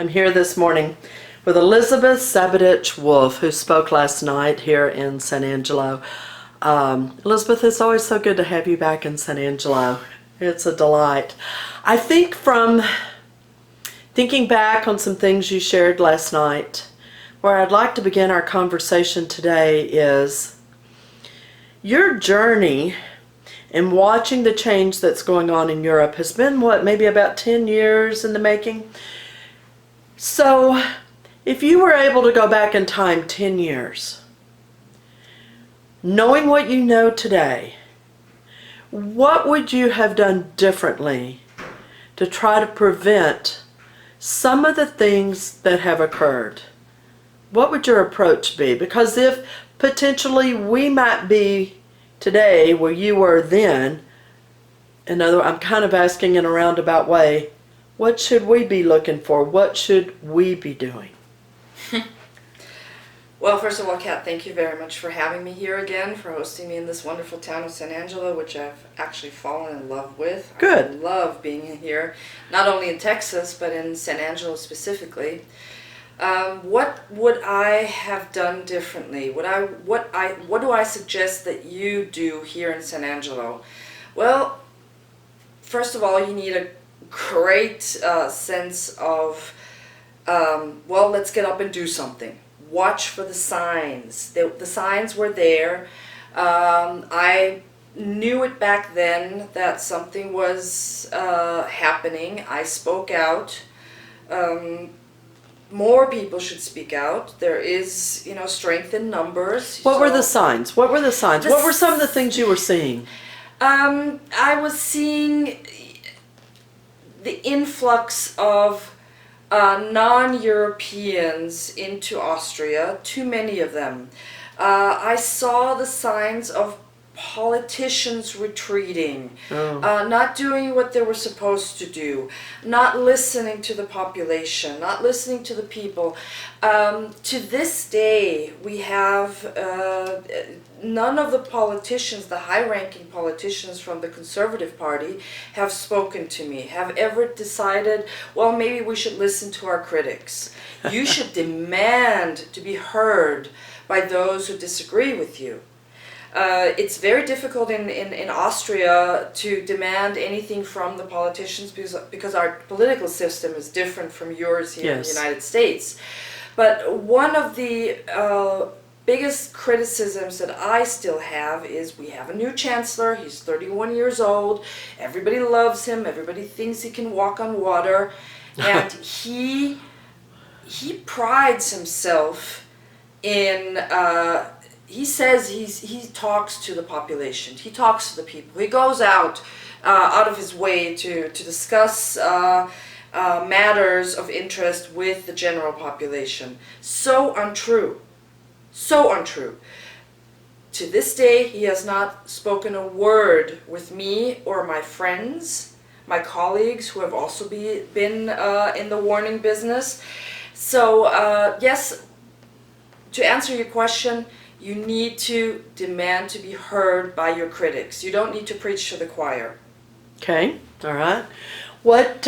I'm here this morning with Elisabeth Sabaditsch Wolff, who spoke last night here in San Angelo. Elisabeth, it's always so good to have you back in San Angelo. It's a delight. I think from thinking back on some things you shared last night, where I'd like to begin our conversation today is your journey in watching the change that's going on in Europe has been, what, maybe about 10 years in the making? So, if you were able to go back in time 10 years, knowing what you know today, what would you have done differently to try to prevent some of the things that have occurred? What would your approach be? Because if potentially we might be today where you were then, I'm kind of asking in a roundabout way, what should we be looking for? What should we be doing? Well, first of all, Kat, thank you very much for having me here again, for hosting me in this wonderful town of San Angelo, which I've actually fallen in love with. Good. I love being here, not only in Texas, but in San Angelo specifically. What would I have done differently? What do I suggest that you do here in San Angelo? Well, first of all, you need a great sense of, well, let's get up and do something. Watch for the signs. The signs were there. I knew it back then that something was happening. I spoke out. More people should speak out. There is, strength in numbers. What were the signs? What were the signs? What were some of the things you were seeing? I was seeing the influx of non-Europeans into Austria, too many of them. I saw the signs of politicians retreating, not doing what they were supposed to do, not listening to the population, not listening to the people. To this day, we have none of the politicians, the high-ranking politicians from the Conservative Party, have spoken to me, have ever decided, well, maybe we should listen to our critics. You should demand to be heard by those who disagree with you. It's very difficult in Austria to demand anything from the politicians because our political system is different from yours here in the United States. But one of the biggest criticisms that I still have is we have a new chancellor. He's 31 years old. Everybody loves him. Everybody thinks he can walk on water. And he prides himself in... he says he talks to the population. He talks to the people. He goes out of his way to discuss matters of interest with the general population. So untrue. So untrue. To this day, he has not spoken a word with me or my friends, my colleagues who have also been in the warning business. So yes, to answer your question, you need to demand to be heard by your critics. You don't need to preach to the choir. Okay, all right. What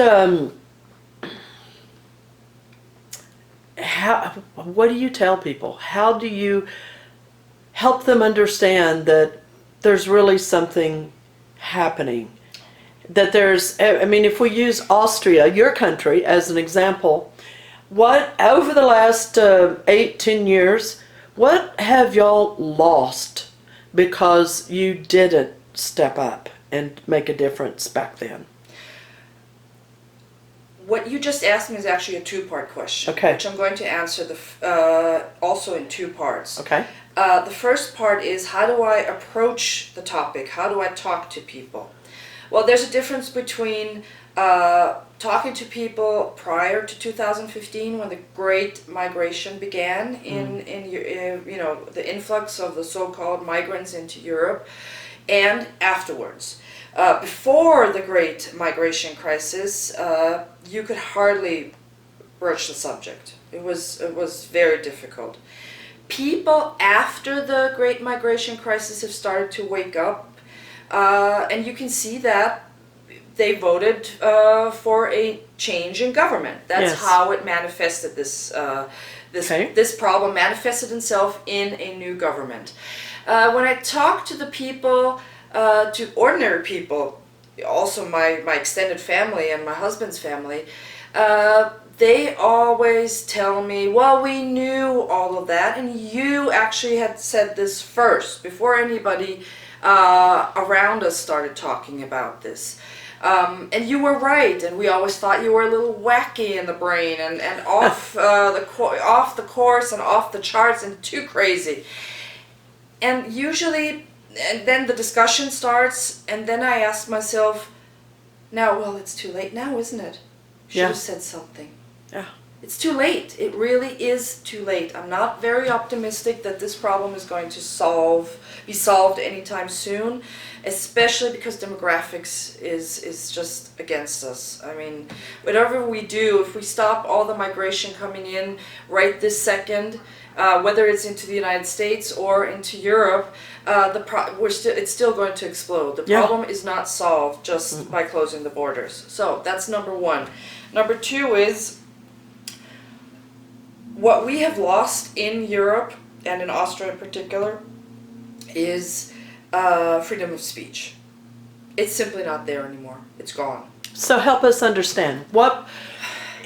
do you tell people? How do you help them understand that there's really something happening? That there's, if we use Austria, your country, as an example, what, over the last 8-10 years, what have y'all lost because you didn't step up and make a difference back then? What you just asked me is actually a two-part question, which I'm going to answer also in two parts. Okay. The first part is, how do I approach the topic? How do I talk to people? Well, there's a difference between talking to people prior to 2015, when the Great Migration began, in the influx of the so-called migrants into Europe, and afterwards. Before the Great Migration crisis, you could hardly broach the subject. It was very difficult. People after the Great Migration crisis have started to wake up, and you can see that they voted for a change in government. That's Yes. how it manifested. This problem manifested itself in a new government. When I talk to the people, to ordinary people, also my extended family and my husband's family, they always tell me, well, we knew all of that, and you actually had said this first, before anybody around us started talking about this. And you were right, and we always thought you were a little wacky in the brain and off off the course and off the charts and too crazy. And usually, and then the discussion starts, and then I ask myself, now, well, it's too late now, isn't it? Should have said something. Yeah. It's too late. It really is too late. I'm not very optimistic that this problem is going to be solved anytime soon, especially because demographics is just against us. I mean, whatever we do, if we stop all the migration coming in right this second, whether it's into the United States or into Europe, it's still going to explode. The problem is not solved just by closing the borders. So that's number one. Number two is what we have lost in Europe and in Austria in particular is freedom of speech. It's simply not there anymore. It's gone. So help us understand. What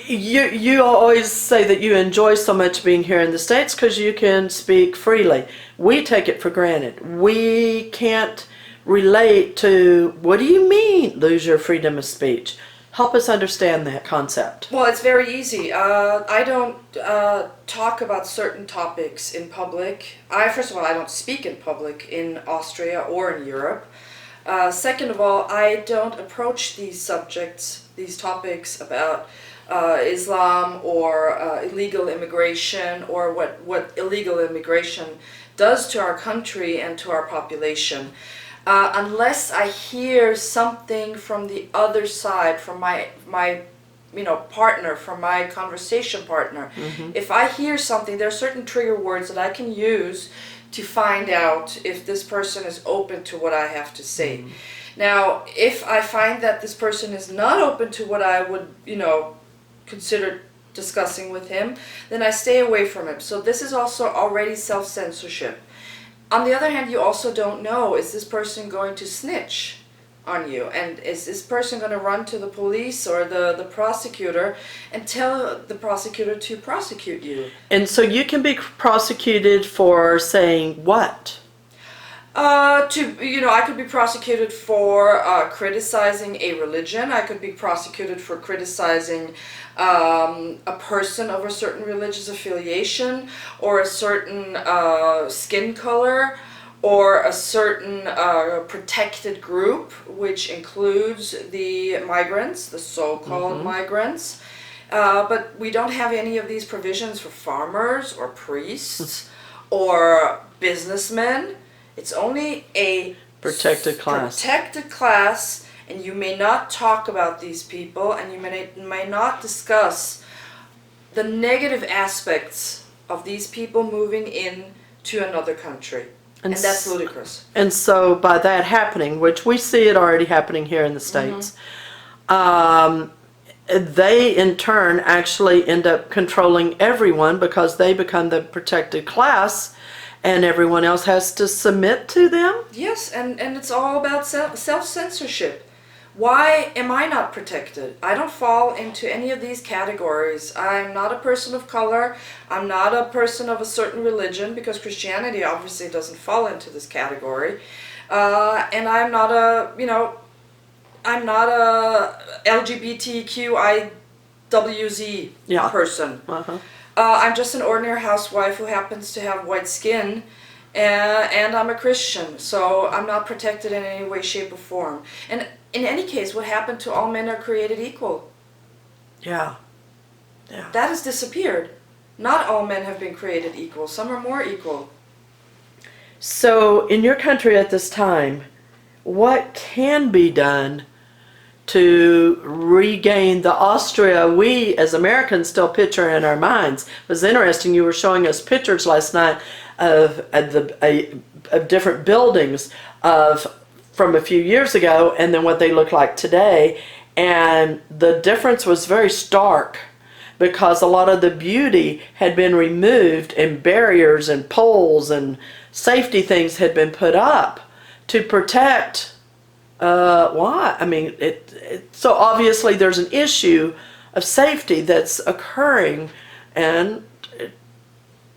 you always say that you enjoy so much being here in the States because you can speak freely. We take it for granted. We can't relate to, what do you mean lose your freedom of speech? Help us understand that concept. Well, it's very easy. I don't talk about certain topics in public. First of all, I don't speak in public in Austria or in Europe. Second of all, I don't approach these topics about Islam or illegal immigration or what illegal immigration does to our country and to our population. Unless I hear something from the other side, from my partner, from my conversation partner. Mm-hmm. If I hear something, there are certain trigger words that I can use to find out if this person is open to what I have to say. Mm-hmm. Now, if I find that this person is not open to what I would, consider discussing with him, then I stay away from him. So this is also already self-censorship. On the other hand, you also don't know, is this person going to snitch on you? And is this person going to run to the police or the prosecutor and tell the prosecutor to prosecute you? And so you can be prosecuted for saying what? I could be prosecuted for criticizing a religion. I could be prosecuted for criticizing a person of a certain religious affiliation, or a certain skin color, or a certain protected group, which includes the migrants, the so-called migrants. But we don't have any of these provisions for farmers or priests or businessmen. It's only a protected class, and you may not talk about these people, and you may not discuss the negative aspects of these people moving in to another country. And that's ludicrous. And so by that happening, which we see it already happening here in the States, they in turn actually end up controlling everyone because they become the protected class, and everyone else has to submit to them? Yes, and it's all about self-censorship. Why am I not protected? I don't fall into any of these categories. I'm not a person of color. I'm not a person of a certain religion, because Christianity obviously doesn't fall into this category. And I'm not a LGBTQIWZ person. Uh-huh. I'm just an ordinary housewife who happens to have white skin, and I'm a Christian, so I'm not protected in any way, shape, or form. And in any case, what happened to all men are created equal? Yeah. That has disappeared. Not all men have been created equal. Some are more equal. So, in your country at this time, what can be done to regain the Austria we as Americans still picture in our minds? It was interesting, you were showing us pictures last night of different buildings of from a few years ago and then what they look like today. And the difference was very stark because a lot of the beauty had been removed and barriers and poles and safety things had been put up to protect why? I mean, so obviously there's an issue of safety that's occurring, and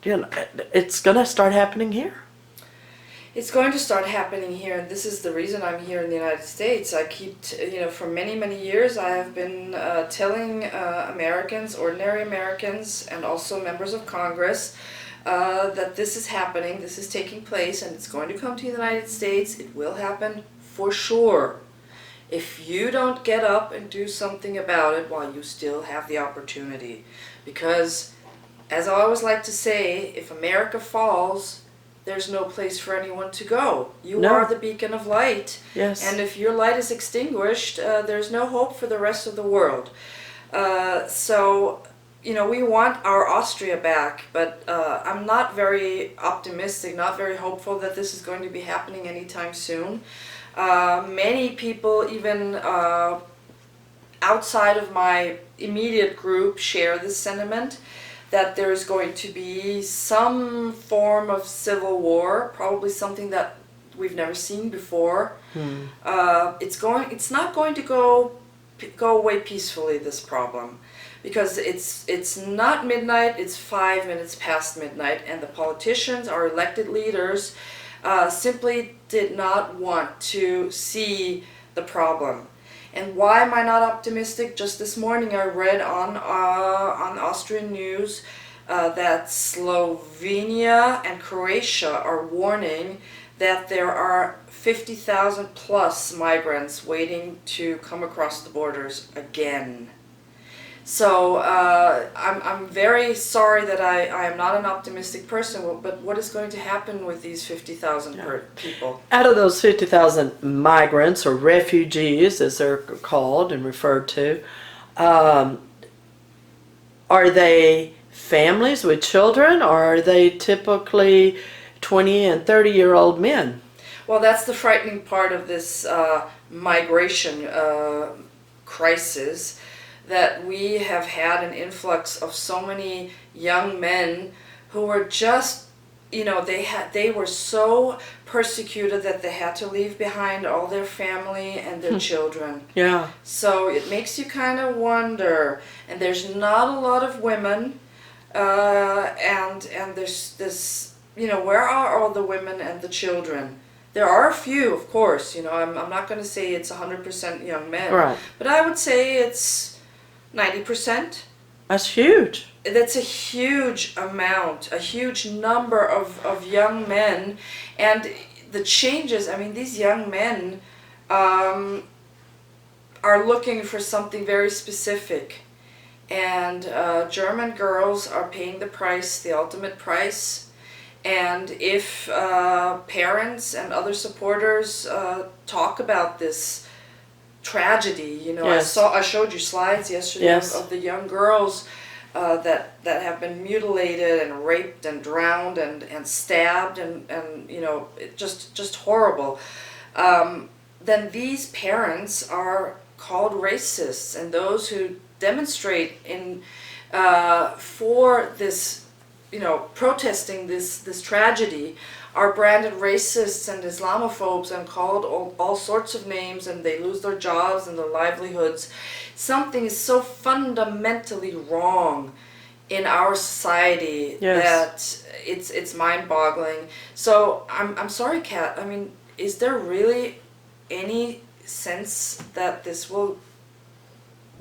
it's going to start happening here. It's going to start happening here, and this is the reason I'm here in the United States. I keep, for many, many years, I have been telling Americans, ordinary Americans, and also members of Congress, that this is happening, this is taking place, and it's going to come to the United States. It will happen for sure. If you don't get up and do something about it while you still have the opportunity. Because, as I always like to say, if America falls, there's no place for anyone to go. You are the beacon of light. Yes. And if your light is extinguished, there's no hope for the rest of the world. So, we want our Austria back, but I'm not very optimistic, not very hopeful that this is going to be happening anytime soon. Many people, even outside of my immediate group, share this sentiment that there's going to be some form of civil war, probably something that we've never seen before. It's not going to go away peacefully, this problem, because it's not midnight, it's 5 minutes past midnight, and the politicians, our elected leaders, simply did not want to see the problem. And why am I not optimistic? Just this morning I read on Austrian news that Slovenia and Croatia are warning that there are 50,000 plus migrants waiting to come across the borders again. So I'm very sorry that I am not an optimistic person, but what is going to happen with these 50,000 people? Out of those 50,000 migrants or refugees, as they're called and referred to, are they families with children, or are they typically 20 and 30-year-old men? Well, that's the frightening part of this migration crisis, that we have had an influx of so many young men who were just, they were so persecuted that they had to leave behind all their family and their children. Yeah. So it makes you kind of wonder, and there's not a lot of women, and there's this, where are all the women and the children? There are a few, of course, I'm not going to say it's 100% young men, right, but I would say it's 90%. That's huge. That's a huge amount, a huge number of young men. And the changes, these young men are looking for something very specific. And German girls are paying the price, the ultimate price. And if parents and other supporters talk about this tragedy, Yes. I showed you slides yesterday of the young girls that have been mutilated and raped and drowned and stabbed and just horrible. Then these parents are called racists, and those who demonstrate for this, protesting this tragedy, are branded racists and Islamophobes and called all sorts of names, and they lose their jobs and their livelihoods. Something is so fundamentally wrong in our society that it's mind-boggling. So I'm sorry, Kat. Is there really any sense that this will,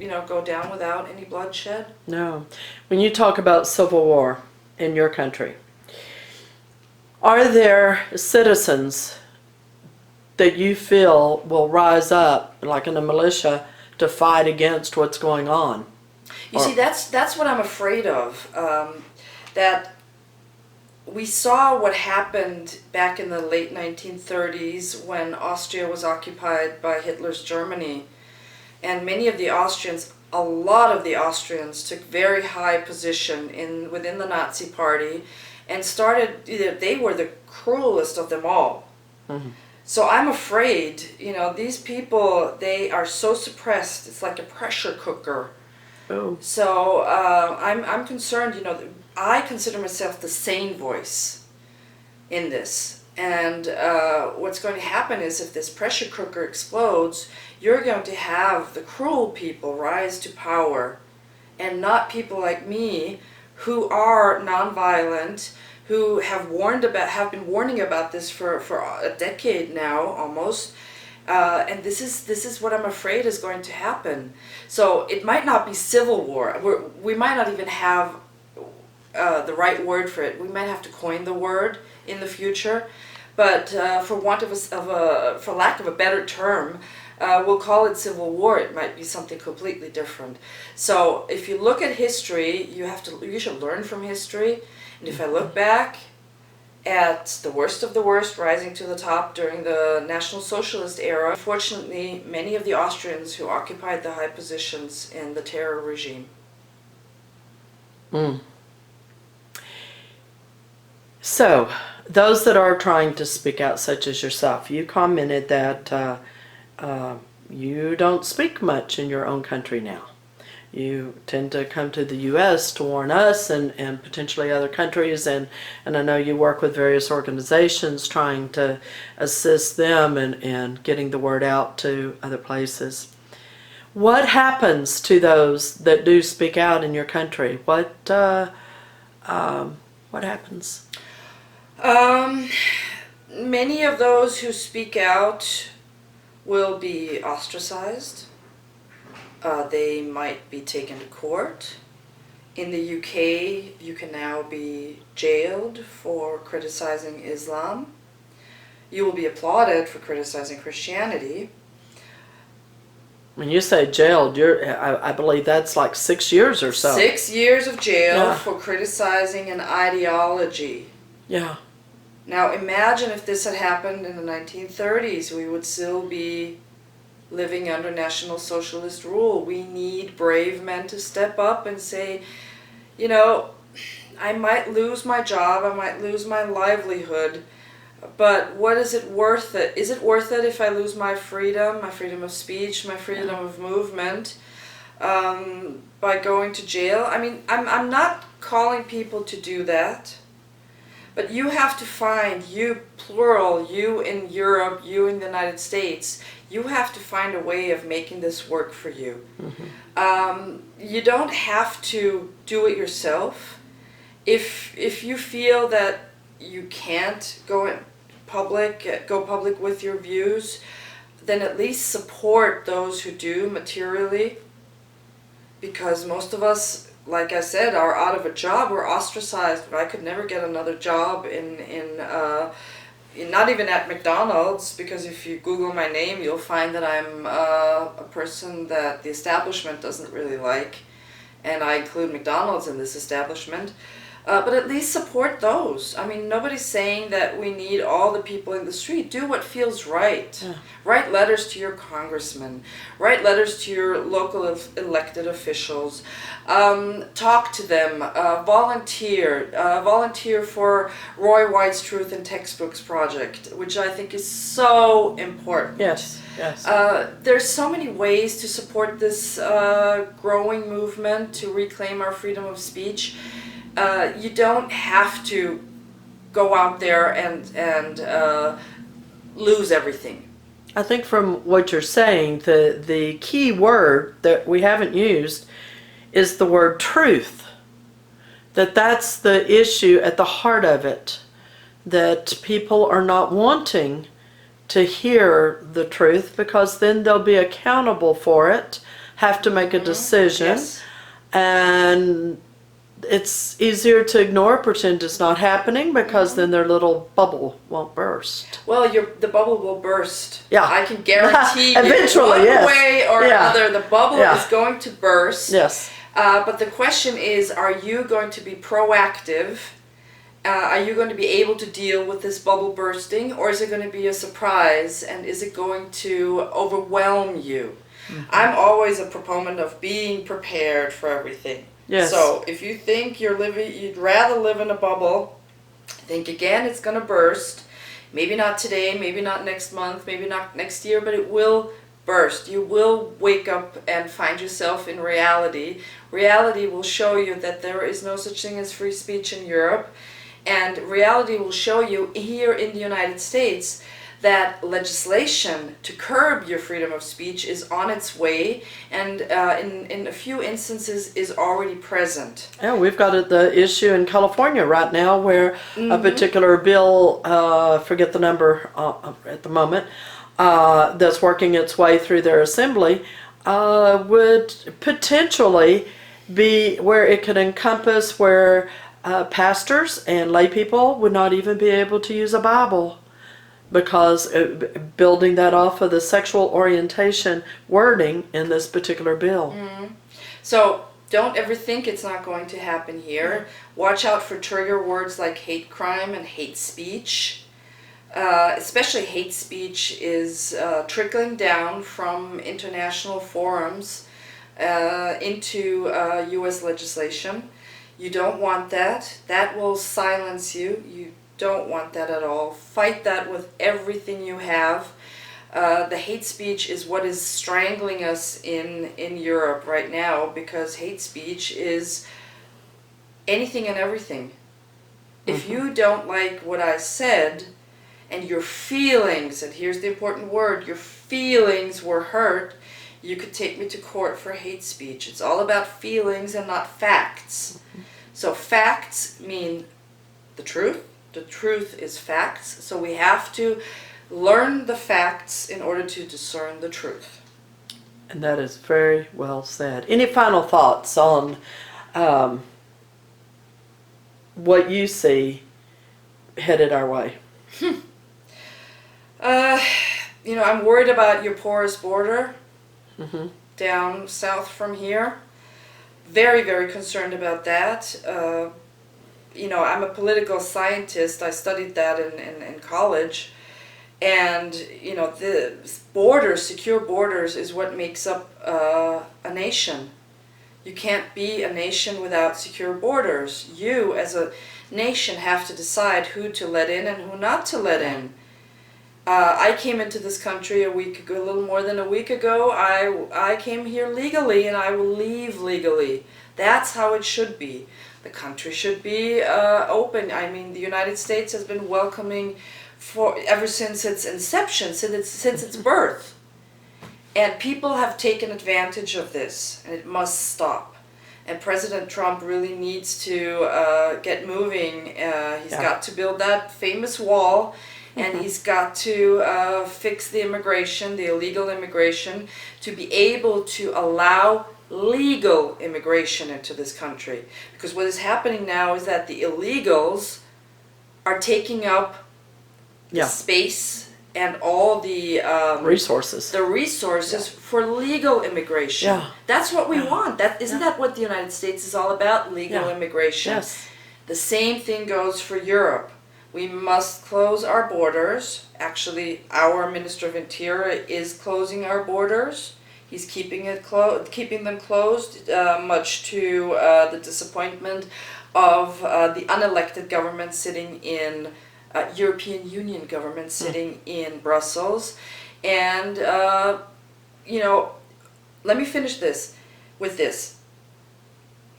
go down without any bloodshed? No. When you talk about civil war in your country, are there citizens that you feel will rise up, like in a militia, to fight against what's going on? You see, that's what I'm afraid of. That we saw what happened back in the late 1930s when Austria was occupied by Hitler's Germany. And many of the Austrians, a lot of the Austrians, took very high position within the Nazi Party and started, they were the cruelest of them all. Mm-hmm. So I'm afraid, these people, they are so suppressed. It's like a pressure cooker. Oh. So I'm concerned, I consider myself the sane voice in this. And what's going to happen is if this pressure cooker explodes, you're going to have the cruel people rise to power, and not people like me who are nonviolent, who have been warning about this for a decade now almost. And this is what I'm afraid is going to happen. So it might not be civil war. We might not even have the right word for it. We might have to coin the word in the future. But for lack of a better term, we'll call it civil war. It might be something completely different. So if you look at history, you should learn from history. And if I look back at the worst of the worst rising to the top during the National Socialist era, unfortunately, many of the Austrians who occupied the high positions in the terror regime. Mm. So, those that are trying to speak out, such as yourself, you commented that you don't speak much in your own country now. You tend to come to the U.S. to warn us and potentially other countries, and I know you work with various organizations trying to assist them in getting the word out to other places. What happens to those that do speak out in your country? What happens? Many of those who speak out will be ostracized. They might be taken to court. In the UK, you can now be jailed for criticizing Islam. You will be applauded for criticizing Christianity. When you say jailed, I believe that's like 6 years or so. 6 years of jail Yeah. for criticizing an ideology. Yeah. Now imagine if this had happened in the 1930s. We would still be living under National Socialist rule. We need brave men to step up and say, I might lose my job, I might lose my livelihood, but what is it worth it? Is it worth it if I lose my freedom of speech, my freedom of movement, by going to jail? I mean, I'm not calling people to do that, but you have to find, you plural, you in Europe, you in the United States, you have to find a way of making this work for you. Mm-hmm. You don't have to do it yourself. If you feel that you can't go public with your views, then at least support those who do materially, because most of us, like I said, are out of a job. We're ostracized. I could never get another job not even at McDonald's, because if you Google my name, you'll find that I'm a person that the establishment doesn't really like, and I include McDonald's in this establishment. But at least support those. I mean, nobody's saying that we need all the people in the street. Do what feels right. Yeah. Write letters to your congressman. Write letters to your local elected officials. Talk to them. Volunteer. Volunteer for Roy White's Truth in Textbooks project, which I think is so important. Yes, yes. There's so many ways to support this growing movement to reclaim our freedom of speech. You don't have to go out there and lose everything. I think from what you're saying, the key word that we haven't used is the word truth. That's the issue at the heart of it. That people are not wanting to hear the truth, because then they'll be accountable for it, have to make a decision, yes. And it's easier to ignore, pretend it's not happening, because then their little bubble won't burst. Well, the bubble will burst. Yeah. I can guarantee you. Eventually, one yes. way or another, the bubble is going to burst. Yes. But the question is, are you going to be proactive? Are you going to be able to deal with this bubble bursting, or is it going to be a surprise, and is it going to overwhelm you? Mm-hmm. I'm always a proponent of being prepared for everything. Yes. So if you think you'd rather live in a bubble, think again, it's going to burst. Maybe not today, maybe not next month, maybe not next year, but it will burst. You will wake up and find yourself in reality. Reality will show you that there is no such thing as free speech in Europe, and reality will show you here in the United States that legislation to curb your freedom of speech is on its way, and in a few instances is already present. Yeah, we've got the issue in California right now where a particular bill, forget the number at the moment, that's working its way through their assembly, would potentially be where it could encompass where pastors and lay people would not even be able to use a Bible, because building that off of the sexual orientation wording in this particular bill. So don't ever think it's not going to happen here. Watch out for trigger words like hate crime and hate speech. Especially hate speech is trickling down from international forums into U.S. legislation. You don't want that. That will silence you. You don't want that at all. Fight that with everything you have. The hate speech is what is strangling us in Europe right now, because hate speech is anything and everything. If you don't like what I said, and your feelings, and here's the important word, your feelings were hurt, you could take me to court for hate speech. It's all about feelings and not facts. So facts mean the truth. The truth is facts. So we have to learn the facts in order to discern the truth. And that is very well said. Any final thoughts on what you see headed our way? I'm worried about your porous border down south from here. Very, very concerned about that. I'm a political scientist. I studied that in college. And, the borders, secure borders, is what makes up a nation. You can't be a nation without secure borders. You, as a nation, have to decide who to let in and who not to let in. I came into this country a little more than a week ago. I came here legally, and I will leave legally. That's how it should be. The country should be open. I mean, the United States has been welcoming ever since its inception, since its birth. And people have taken advantage of this, and it must stop. And President Trump really needs to get moving. He's got to build that famous wall, and he's got to fix the immigration, the illegal immigration, to be able to allow legal immigration into this country. Because what is happening now is that the illegals are taking up the space and all the resources for legal immigration. Yeah. That's what we want. Isn't that what the United States is all about? Legal immigration. Yes. The same thing goes for Europe. We must close our borders. Actually, our Minister of Interior is closing our borders. He's keeping them closed, much to the disappointment of the unelected government sitting in European Union government sitting in Brussels. And let me finish with this.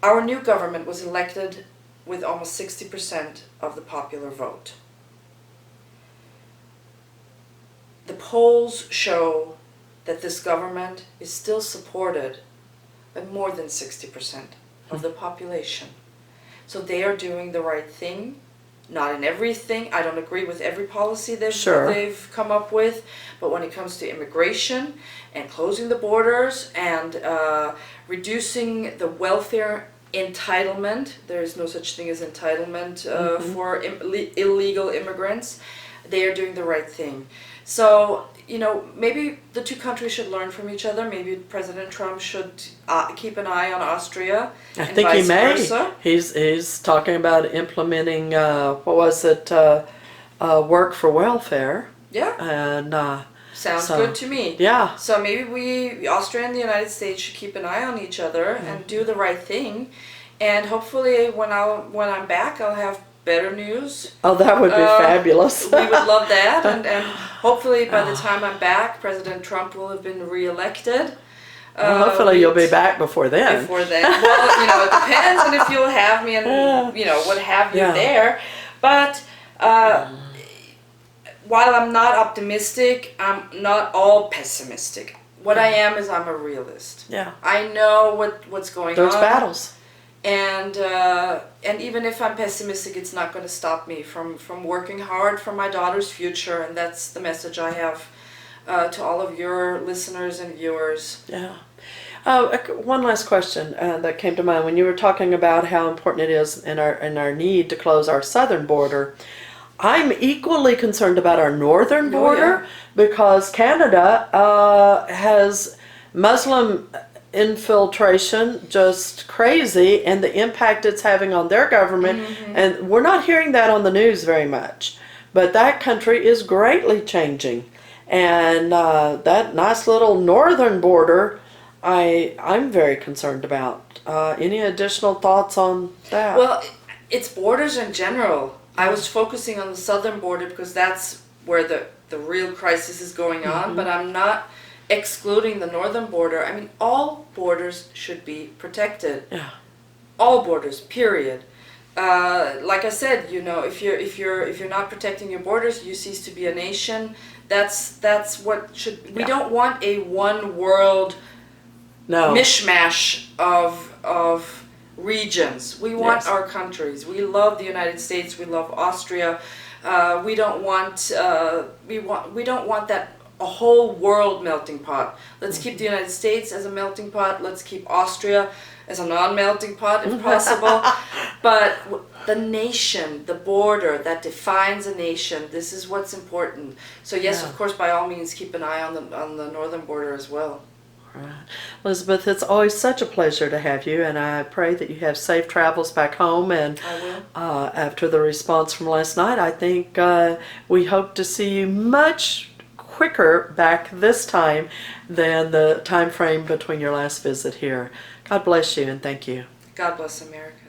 Our new government was elected with almost 60% of the popular vote. The polls show that this government is still supported by more than 60% of the population. So they are doing the right thing. Not in everything. I don't agree with every policy they've come up with, but when it comes to immigration and closing the borders and reducing the welfare entitlement, there is no such thing as entitlement for illegal immigrants, they are doing the right thing. So, maybe the two countries should learn from each other. Maybe President Trump should keep an eye on Austria. I think he may. Versa. He's talking about implementing work for welfare. Yeah. And sounds good to me. Yeah. So maybe Austria and the United States should keep an eye on each other and do the right thing. And hopefully, when I'm back, I'll have better news. Oh, that would be fabulous. We would love that, and hopefully by the time I'm back, President Trump will have been reelected. Well, hopefully you'll be back before then. Before then. Well, it depends on if you'll have me and, what have you there. But while I'm not optimistic, I'm not all pessimistic. What I am is I'm a realist. Yeah. I know what's going on. There's battles. And even if I'm pessimistic, it's not going to stop me from working hard for my daughter's future. And that's the message I have to all of your listeners and viewers. Yeah. One last question that came to mind when you were talking about how important it is in our need to close our southern border. I'm equally concerned about our northern border because Canada has Muslim infiltration just crazy, and the impact it's having on their government. And we're not hearing that on the news very much, but that country is greatly changing. And that nice little northern border, I'm very concerned about. Any additional thoughts on that? Well, it's borders in general. I was focusing on the southern border because that's where the real crisis is going on, but I'm not excluding the northern border. I mean, all borders should be protected. Yeah. All borders, period. Like I said, if you're not protecting your borders, you cease to be a nation. That's what should. We don't want a one world mishmash of regions. We want our countries. We love the United States. We love Austria. We don't want that a whole world melting pot. Let's keep the United States as a melting pot. Let's keep Austria as a non-melting pot if possible. But the nation, the border that defines a nation, this is what's important. So yes, of course, by all means, keep an eye on the northern border as well. Right. Elisabeth, it's always such a pleasure to have you, and I pray that you have safe travels back home. And I will. After the response from last night, I think we hope to see you much quicker back this time than the time frame between your last visit here. God bless you, and thank you. God bless America.